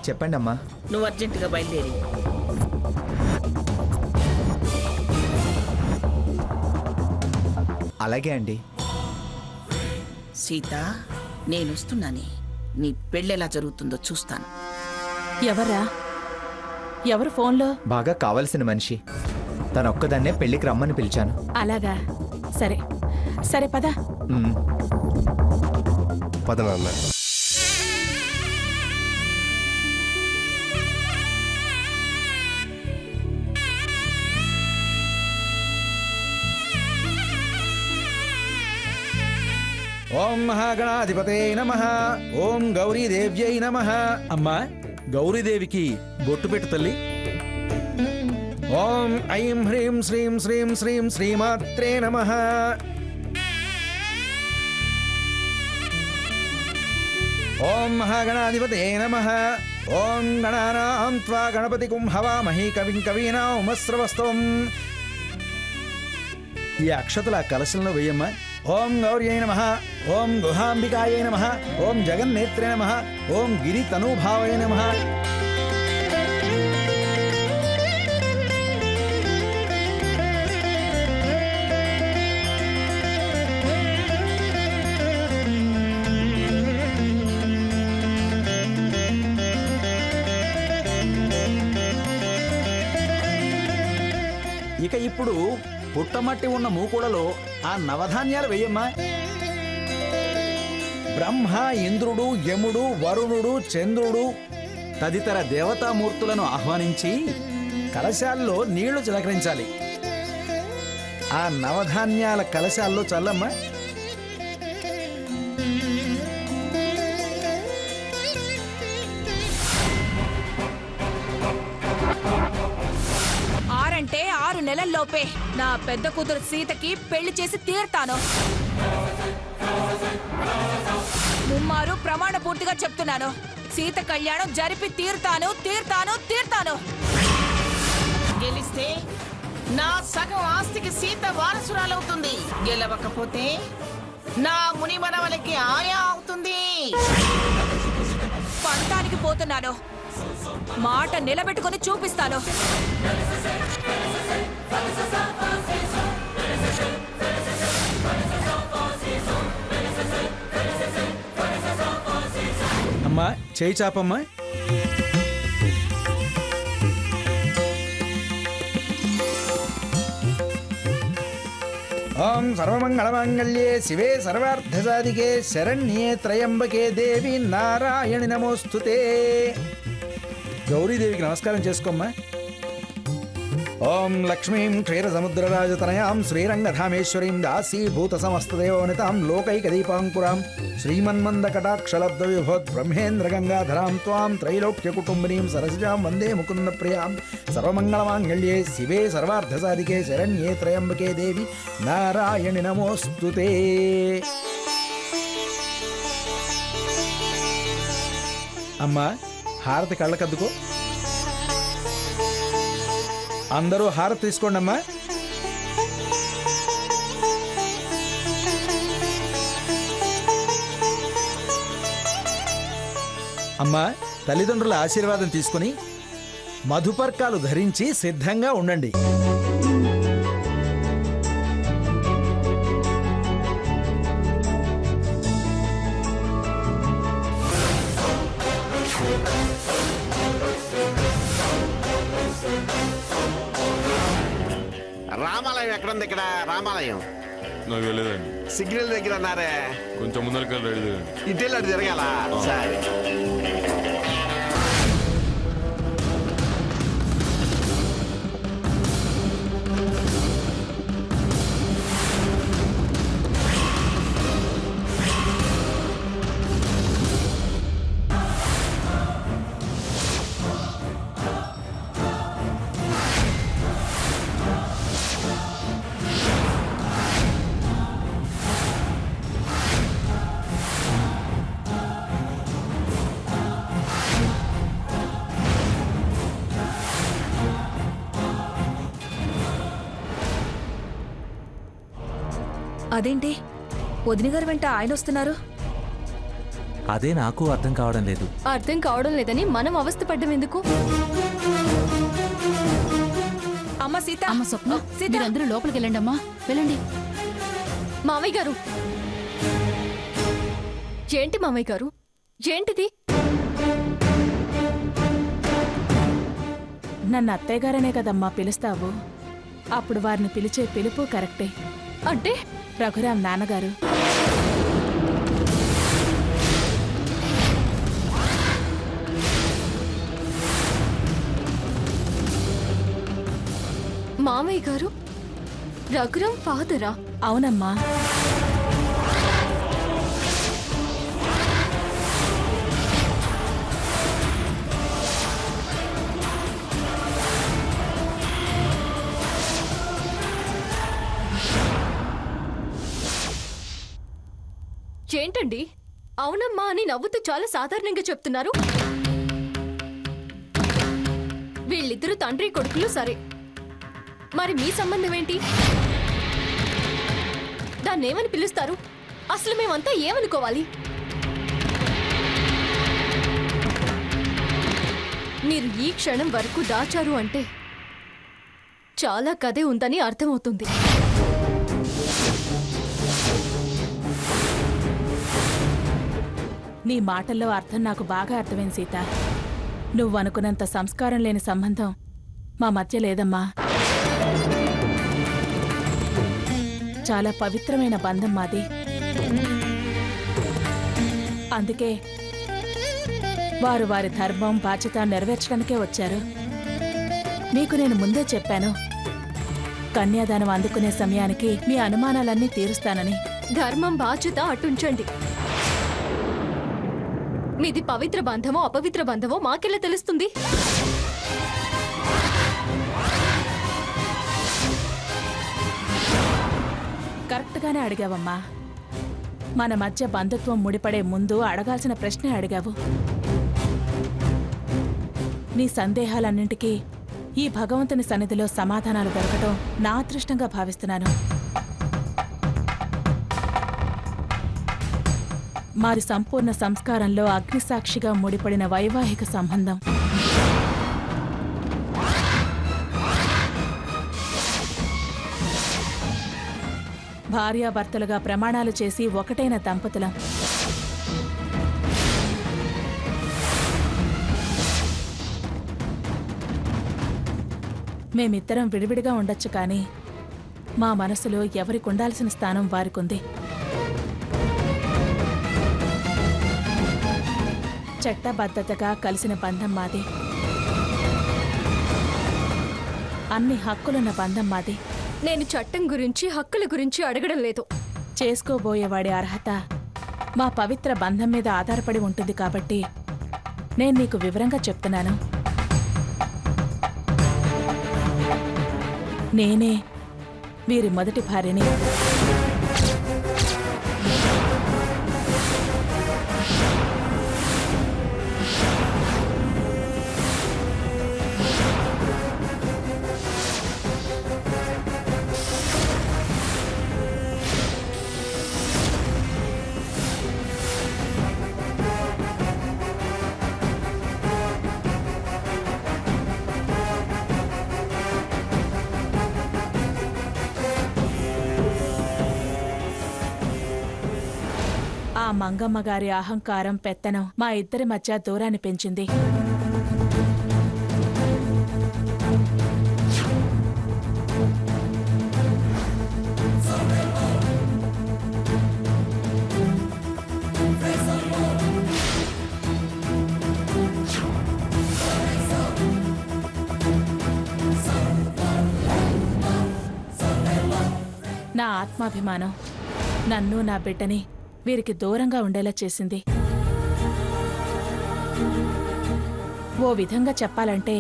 చెప్పండి అమ్మా. నువ్వు అర్జెంటుగా బయలుదేరి అలాగే అండి. సీత, నేను వస్తున్నానే. నీ పెళ్ళెలా జరుగుతుందో చూస్తాను. ఎవరా? ఎవరు ఫోన్లో? బాగా కావలసిన మనిషి. తనొక్కదాన్నే పెళ్లికి రమ్మని పిలిచాను. అలాగా, సరే సరే పద. పద నాన్న. ఓం మహాగణాధిపతే నమః. ఓం గౌరీదేవ్యై నమః. అమ్మా, గౌరీదేవికి బొట్టు పెట్టు తల్లి. ఓం ఐం హ్రీం శ్రీం శ్రీం శ్రీం శ్రీమాత్రే నమః. ఓం మహాగణాధిపతే నమః. ఓం గణానాం త్వా గణపతిగుం హవామహి కవిం కవీనాం ఉమస్రవస్తం. ఈ అక్షతల కలశంలో వేయమ్మా. ఓం గౌర్యై నమః. ఓం గుహాంబికాయై నమః. ఓం జగన్నేత్రే నమః. ఓం గిరితనూభావై నమః. ఇక ఇప్పుడు పుట్టమట్టి ఉన్న మూకుడలో ఆ నవధాన్యాలు వేయమ్మా. బ్రహ్మ, ఇంద్రుడు, యముడు, వరుణుడు, చంద్రుడు తదితర దేవతామూర్తులను ఆహ్వానించి కలశాల్లో నీళ్లు చిలకరించాలి. ఆ నవధాన్యాల కలశాల్లో చల్లమ్మా. అంటే 6 నెలల్లోపే నా పెద్ద కూతురు సీతకి పెళ్లి చేసి తీరుతాను. ముమ్మారు ప్రమాణ పూర్తిగా చెప్తున్నాను. సీత కళ్యాణం జరిపి తీరుతాను తీరుతాను తీరుతాను. గెలిస్తే నా సగం ఆస్తికి సీత వారసురాలవుతుంది. గెలవకపోతే నా ముని మనవలకి ఆయా అవుతుంది. పంతానికి పోతున్నాను. మాట నిలబెట్టుకుని చూపిస్తాను. అమ్మా, చేయి చాపమ్మా. ఓం సర్వమంగళమాంగళ్యే శివే సర్వార్థసాధికే శరణ్యే త్రయంబకే దేవి నారాయణి నమోస్తుతే. గౌరీదేవికి నమస్కారం చేసుకోమ్మా. ఓం లక్ష్మీం క్షీరసముద్రరాజతనయాం శ్రీరంగధామేశ్వరీం దాసీభూత సమస్తదేవనితాం లోకైకదీపాంకురాం శ్రీమన్మందకటాక్షలబ్ధవిభోత్ బ్రహ్మేంద్ర గంగాధరాం త్వాం త్రైలోక్యకుటుంబినీం సరసిజాం వందే ముకుంద ప్రియాం. సర్వమంగళమాంగళ్యే శివే సర్వార్థసాధికే శరణ్యే త్రయంబకే దేవి నారాయణి నమోస్తుతే. అమ్మా, హారతి కళ్ళకద్దుకో. అందరూ హారతి తీసుకోండి అమ్మా. అమ్మా, తల్లిదండ్రుల ఆశీర్వాదం తీసుకుని మధుపర్కాలు ధరించి సిద్ధంగా ఉండండి. రామాలయం ఎక్కడుంది? ఇక్కడ రామాలయం నాకు తెలియదండి. సిగ్నల్ దగ్గర ఉన్నారే. కొంచెం ముందరికి రెడీ. ఇటెళ్ళి అటు తిరగాల. సరే. అదేంటి వదిన గారు వెంట ఆయన వస్తున్నారు? అదే నాకు అర్థం కావడం లేదు. అర్థం కావడం లేదని మనం అవస్థ పడ్డం ఎందుకు? అమ్మ సీత, అమ్మ స్వప్న, సీత, మీరందరూ లోపలికి వెళ్ళండి అమ్మా, వెళ్ళండి. మావయ్య గారు, ఏంటి మావయ్య గారు, ఏంటిది? నన్ను అత్తయ్య గారనే కదమ్మా పిలుస్తావు. అప్పుడు వారిని పిలిచే పిలుపు కరెక్టే. అంటే రఘురాం నాన్నగారు. మావయ్య గారు రఘురాం ఫాదరా? అవునమ్మా. ఏంటండి అవునమ్మా అని నవ్వుతూ చాలా సాధారణంగా చెప్తున్నారు? వీళ్ళిద్దరూ తండ్రి కొడుకులు సరే, మరి మీ సంబంధం ఏంటి? దాన్నేమని పిలుస్తారు? అసలు మేమంతా ఏమనుకోవాలి? మీరు ఈ క్షణం వరకు దాచారు అంటే చాలా కథే ఉందని అర్థమవుతుంది. నీ మాటల్లో అర్థం నాకు బాగా అర్థమైంది సీత. నువ్వు అనుకున్నంత సంస్కారం లేని సంబంధం మా మధ్య లేదమ్మా. చాలా పవిత్రమైన బంధం మాది. అందుకే వారు వారి ధర్మం బాధ్యత నెరవేర్చడానికే వచ్చారు. మీకు నేను ముందే చెప్పాను, కన్యాదానం అందుకునే సమయానికి మీ అనుమానాలన్నీ తీరుస్తానని. ధర్మం బాధ్యత అటుంచండి, మీది పవిత్ర బంధమో అపవిత్ర బంధమో మాకెలా తెలుస్తుంది? కరెక్ట్గానే అడిగావమ్మా. మన మధ్య బంధుత్వం ముడిపడే ముందు అడగాల్సిన ప్రశ్నే అడిగావు. నీ సందేహాలన్నింటికీ ఈ భగవంతుని సన్నిధిలో సమాధానాలు దొరకటం నా అదృష్టంగా భావిస్తున్నాను. మాది సంపూర్ణ సంస్కారంలో అగ్నిసాక్షిగా ముడిపడిన వైవాహిక సంబంధం. భార్యాభర్తలుగా ప్రమాణాలు చేసి ఒకటైన దంపతులం. మేమిద్దరం విడివిడిగా ఉండొచ్చు కానీ మా మనసులో ఎవరికి ఉండాల్సిన స్థానం వారికుంది. చట్టబద్ధతగా కలిసిన బంధం మాది. అన్ని హక్కులున్న బంధం మాది. నేను చట్టం గురించి హక్కుల గురించి అడగడం లేదు. చేసుకోబోయేవాడి అర్హత మా పవిత్ర బంధం మీద ఆధారపడి ఉంటుంది కాబట్టి నేను నీకు వివరంగా చెప్తున్నాను. నేనే వీరి మొదటి భార్యని. ఆ మంగమ్మ గారి అహంకారం పెత్తనం మా ఇద్దరి మధ్య దూరాన్ని పెంచింది. నా ఆత్మాభిమానం నన్ను నా బిడ్డని వీరికి దూరంగా ఉండేలా చేసింది. ఓ విధంగా చెప్పాలంటే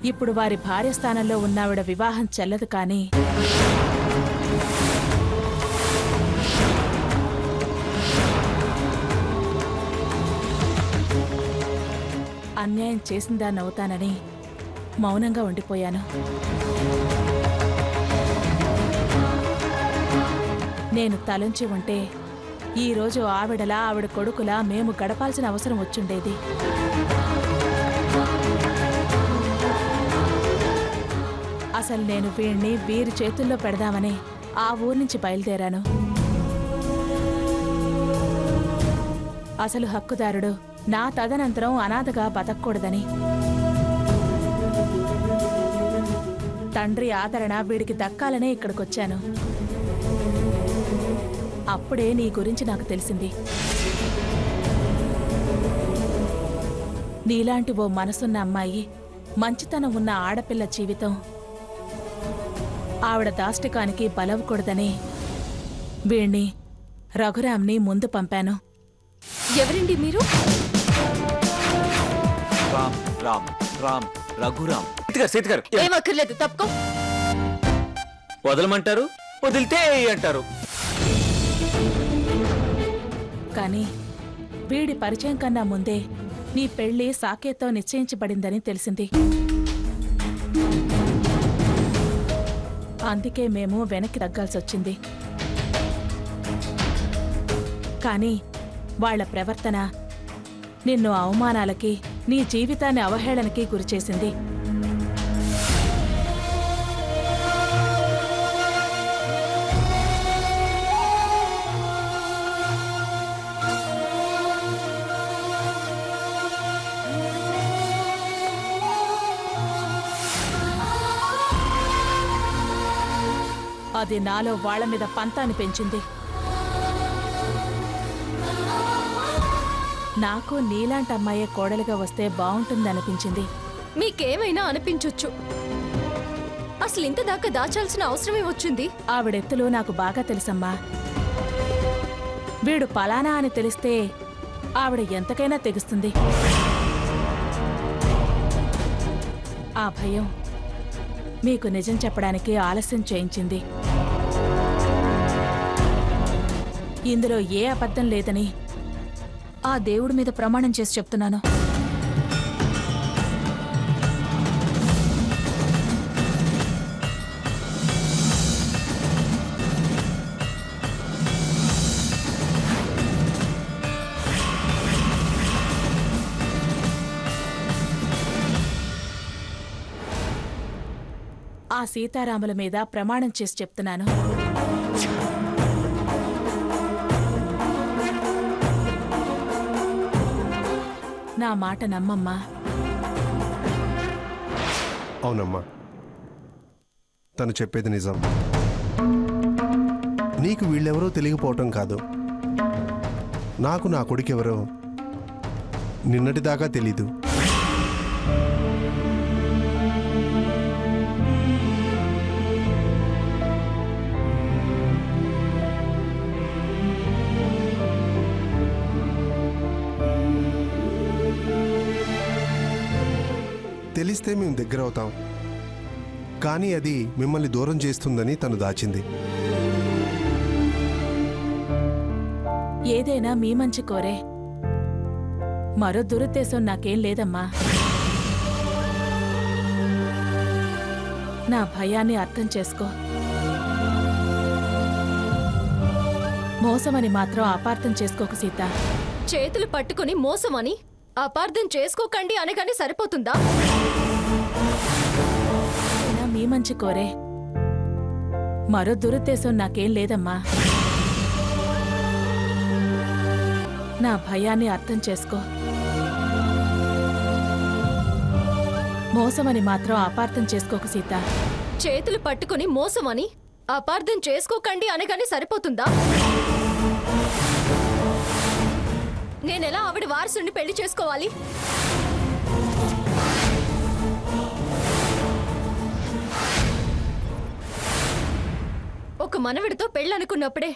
ఇప్పుడు వారి భార్య స్థానంలో ఉన్నావిడ వివాహం చెల్లదు. కానీ అన్యాయం చేసిందాన్నవుతానని మౌనంగా ఉండిపోయాను. నేను తలంచి ఉంటే ఈ రోజు ఆవిడలా ఆవిడ కొడుకులా మేము గడపాల్సిన అవసరం వచ్చుండేది. అసలు నేను వీరి చేతుల్లో పెడదామని ఆ ఊరు నుంచి బయలుదేరాను. అసలు హక్కుదారుడు నా తదనంతరం అనాథగా బతకూడదని. తండ్రి ఆదరణ వీడికి దక్కాలనే ఇక్కడికొచ్చాను. అప్పుడే నీ గురించి నాకు తెలిసింది. నీలాంటి ఓ మనసున్న అమ్మాయి, మంచితనం ఉన్న ఆడపిల్ల జీవితం ఆవిడ దాష్టికానికి బలవకూడదని వీణ్ణి రఘురామ్ని ముందు పంపాను. ఎవరండి మీరు? రామ్ రామ్ రామ్ రఘురామ్. ఏమక్కర్లేదు, తప్పుకో. వదలమంటారు, వదిలితే అంటారు. కానీ వీడి పరిచయం కన్నా ముందే నీ పెళ్లి సాకేత్తో నిశ్చయించబడిందని తెలిసింది. అందుకే మేము వెనక్కి తగ్గాల్సొచ్చింది. కానీ వాళ్ల ప్రవర్తన నిన్ను అవమానాలకి, నీ జీవితాన్ని అవహేళనకి గురిచేసింది. అది నాలో వాళ్ల మీద పంతాన్ని పెంచింది. నాకు నీలాంటి అమ్మాయే కోడలిగా వస్తే బావుంటుందనిపించింది. మీకేమైనా అనిపించొచ్చు, అసలు ఇంత దాకా దాచాల్సిన అవసరమే వచ్చింది. ఆవిడెత్తులు నాకు బాగా తెలుసమ్మా. వీడు పలానా అని తెలిస్తే ఆవిడ ఎంతకైనా తెగుస్తుంది. ఆ భయం మీకు నిజం చెప్పడానికి ఆలస్యం చేయించింది. ఇందులో ఏ అబద్ధం లేదని ఆ దేవుడి మీద ప్రమాణం చేసి చెప్తున్నాను. ఆ సీతారాముల మీద ప్రమాణం చేసి చెప్తున్నాను. నా మాట నమ్మమ్మా. అవునమ్మా, తను చెప్పేది నిజం. నీకు వీళ్ళెవరో తెలియకపోవటం కాదు, నాకు నా కొడుకెవరో నిన్నటిదాకా తెలీదు. తెలిస్తే మేము దగ్గర అవుతాం, కానీ అది మిమ్మల్ని దూరం చేస్తుందని తను దాచింది. ఏదైనా మీ మంచి కోరే, మరో దురుద్దేశం నాకేం లేదమ్మా. నా భయాన్ని అర్థం చేసుకో. మోసమని మాత్రం అపార్థం చేసుకోక సీత. చేతులు పట్టుకుని మోసమని అపార్థం చేసుకోకండి అనగానే సరిపోతుందా? మీ మంచి కోరే, మరో దురుద్దేశం నాకేం లేదమ్మా. నా భయాన్ని అర్థం చేసుకో. మోసమని మాత్రం అపార్థం చేసుకోక సీత. చేతులు పట్టుకుని మోసమని అపార్థం చేసుకోకండి అనగానే సరిపోతుందా? నేనెలా ఆవిడ వారసుని పెళ్లి చేసుకోవాలి? ఒక మనవిడితో పెళ్ళనుకున్నప్పుడే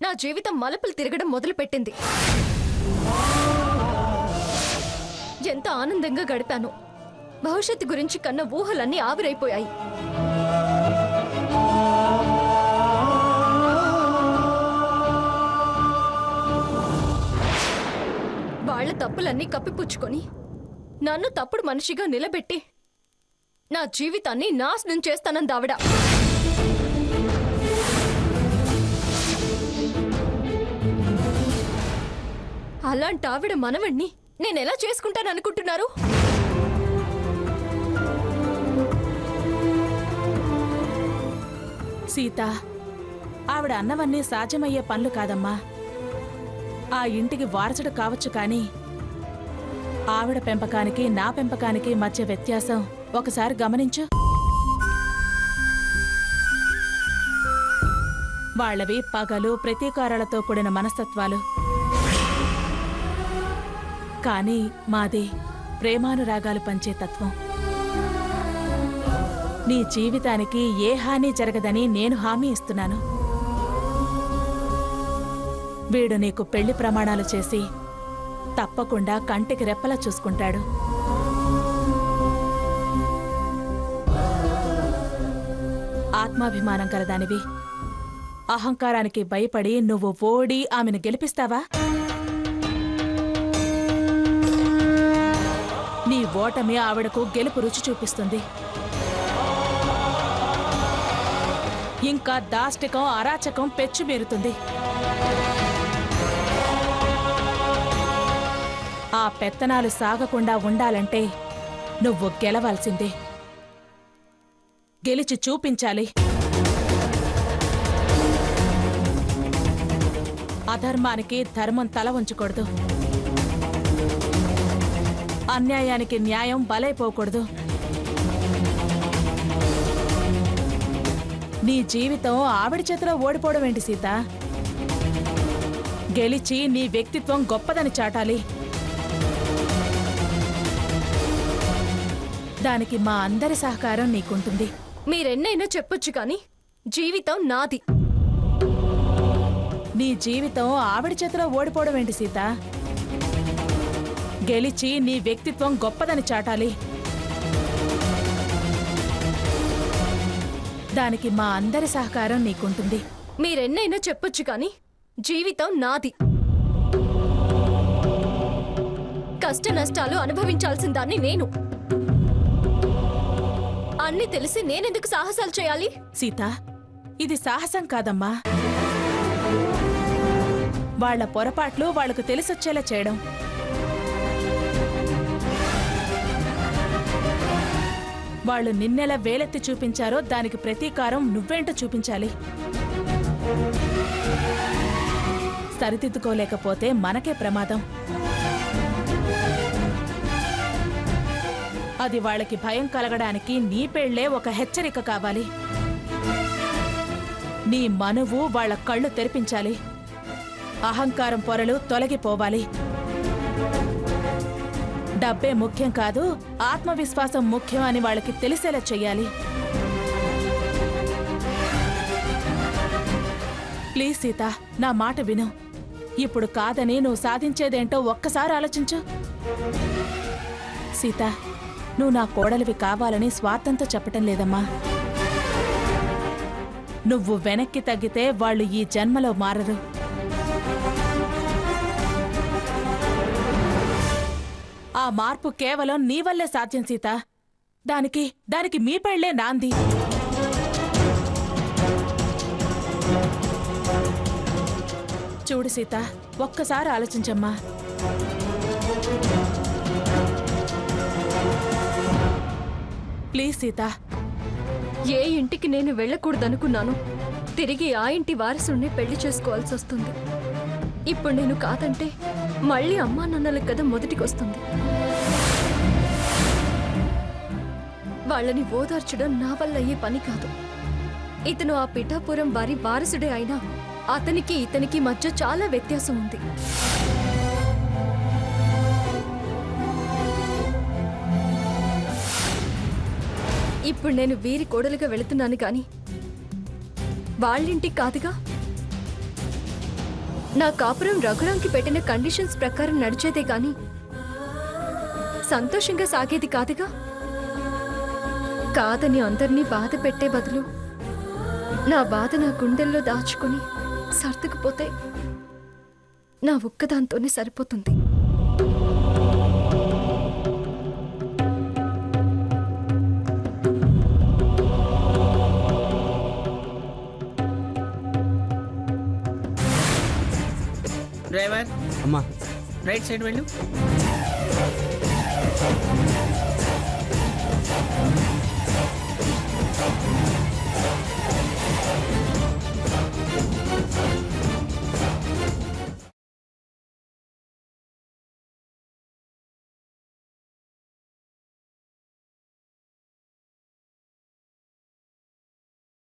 నా జీవితం మలుపులు తిరగడం మొదలుపెట్టింది. ఎంత ఆనందంగా గడిపాను. భవిష్యత్తు గురించి కన్న ఊహలన్నీ ఆవిరైపోయాయి. వాళ్ల తప్పులన్నీ కప్పిపుచ్చుకొని నన్ను తప్పుడు మనిషిగా నిలబెట్టి నా జీవితాన్ని నాశనం చేస్తానందావిడ. అలాంటి ఆవిడ మనవణ్ణి నేనెలా చేసుకుంటాననుకుంటున్నారు? సీత, ఆవిడ అన్నవన్నీ సాధ్యమయ్యే పనులు కాదమ్మా. ఆ ఇంటికి వారసుడు కావచ్చు కానీ ఆవిడ పెంపకానికి నా పెంపకానికి మధ్య వ్యత్యాసం ఒకసారి గమనించు. వాళ్లవి పగలు ప్రతీకారాలతో కూడిన మనస్తత్వాలు, కానీ మాది ప్రేమానురాగాలు పంచే తత్వం. నీ జీవితానికి ఏ హాని జరగదని నేను హామీ ఇస్తున్నాను. వీడు నీకు పెళ్లి ప్రమాణాలు చేసి తప్పకుండా కంటికి రెప్పలా చూసుకుంటాడు. ఆత్మాభిమానం కలదానివి. అహంకారానికి భయపడి నువ్వు ఓడి ఆమెను గెలిపిస్తావా? నీ ఓటమి ఆవిడకు గెలుపు రుచి చూపిస్తుంది. ఇంకా దాష్టికం అరాచకం పెచ్చుమీరుతుంది. ఆ పెత్తనాలు సాగకుండా ఉండాలంటే నువ్వు గెలవాల్సిందే. గెలిచి చూపించాలి. అధర్మానికి ధర్మం తల వంచకూడదు. అన్యాయానికి న్యాయం బలైపోకూడదు. నీ జీవితం ఆవిడ చేతిలో ఓడిపోవడం ఏంటి సీత? గెలిచి నీ వ్యక్తిత్వం గొప్పదని చాటాలి. దానికి మా అందరి సహకారం నీకుంటుంది. మీరెన్నైనా చెప్పొచ్చు కానీ జీవితం నాది. నీ జీవితం ఆవిడ చేతిలో ఓడిపోవడం ఏంటి సీత? గెలిచి నీ వ్యక్తిత్వం గొప్పదని చాటాలి. దానికి మా అందరి సహకారం నీకుంటుంది. మీరెన్నైనా చెప్పొచ్చు కానీ జీవితం నాది. కష్ట నష్టాలు అనుభవించాల్సిన దాన్ని నేను. అన్ని తెలిసి నేనెందుకు సాహసాలు చేయాలి? సీత, ఇది సాహసం కాదమ్మా. వాళ్ల పొరపాట్లు వాళ్లకు తెలిసొచ్చేలా చేయడం. వాళ్ళు నిన్నెలా వేలెత్తి చూపించారో దానికి ప్రతీకారం నువ్వేంటో చూపించాలి. సరిదిద్దుకోలేకపోతే మనకే ప్రమాదం. అది వాళ్ళకి భయం కలగడానికి నీ పెళ్లే ఒక హెచ్చరిక కావాలి. నీ మనువు వాళ్ళ కళ్ళు తెరిపించాలి. అహంకారం పొరలు తొలగిపోవాలి. డబ్బే ముఖ్యం కాదు, ఆత్మవిశ్వాసం ముఖ్యం అని వాళ్ళకి తెలిసేలా చెయ్యాలి. ప్లీజ్ సీత, నా మాట విను. ఇప్పుడు కాదని నువ్వు సాధించేదేంటో ఒక్కసారి ఆలోచించు. సీత, నువ్వు నా కోడలివి కావాలని స్వార్థంతో చెప్పటం లేదమ్మా. నువ్వు వెనక్కి తగ్గితే వాళ్ళు ఈ జన్మలో మారరు. ఆ మార్పు కేవలం నీ వల్లే సాధ్యం సీత. దానికి మీ పెళ్లే నాంది. చూడు సీత, ఒక్కసారి ఆలోచించమ్మా. ప్లీజ్ సీత. ఏ ఇంటికి నేను వెళ్ళకూడదనుకున్నాను తిరిగి ఆ ఇంటి వారసుని పెళ్లి చేసుకోవాల్సి వస్తుంది. ఇప్పుడు నేను కాదంటే మళ్ళీ అమ్మా నాన్నల కథ మొదటికొస్తుంది. వాళ్ళని ఓదార్చడం నా వల్ల అయ్యే పని కాదు. ఇతను ఆ పిఠాపురం వారి వారసుడే అయినా అతనికి ఇతనికి మధ్య చాలా వ్యత్యాసం ఉంది. ఇప్పుడు నేను వీరి కోడలుగా వెళుతున్నాను కానీ వాళ్ళింటికి కాదుగా. నా కాపురం రఘురాంకి పెట్టిన కండిషన్స్ ప్రకారం నడిచేదే గాని సంతోషంగా సాగేది కాదుగా. కాదని అందరినీ బాధ పెట్టే బదులు నా బాధ నా గుండెల్లో దాచుకుని సర్దుకుపోతే నా ఒక్కదాంతోనే సరిపోతుంది. డ్రైవర్, అమ్మా, రైట్ సైడ్ వెళ్ళు